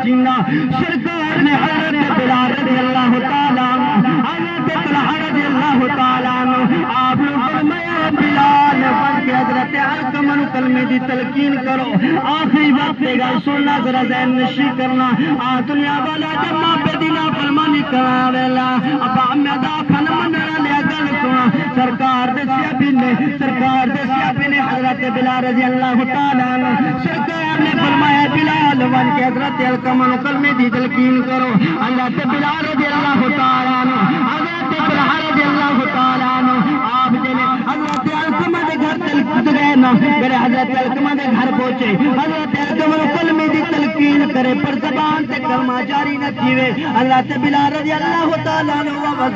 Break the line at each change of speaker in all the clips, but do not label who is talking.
سرکار نے حضرت بلال رضی اللہ تعالیٰ حضرت طلحہ رضی اللہ تعالیٰ آپ نے فرمایا بلال بن کے حضرت علقمہ کلمے دی تلقین کرو. آخری وقت گا سننا ذرا ذہن نشی کرنا آ دنیا والا جب ماں پہ دینا فرمانی کرا ویلا ابا امیدا کھن مننا لیا گل سنا سرکار دسیا بھی نے حضرت بلال رضی اللہ تعالیٰ سرکار نے فرمایا بلال بن کے حضرت علقمہ کلمے دی تلقین کرو. حضرت بلال رضی اللہ تعالیٰ حضرت طلحہ رضی اللہ تعالیٰ آپ جنے حضرت علقمہ دے گھر تلقین گئے نا میرے حضرت علقمہ دے گھر پہنچے حضرت علقمہ کلمے دی تلقین کرے پر زبان سے کلمہ جاری نہ کیوے. حضرت بلال رضی اللہ تعالیٰ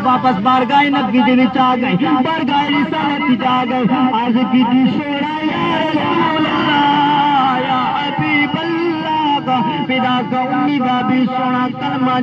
واپس بارگاہ نبی دے وچ آ گئے بارگاہ رسالت وچ آ گئے عرض کیتی سونا یا رسول اللہ یا حبیب اللہ کا فدا کا امی دا بھی سونا کلمہ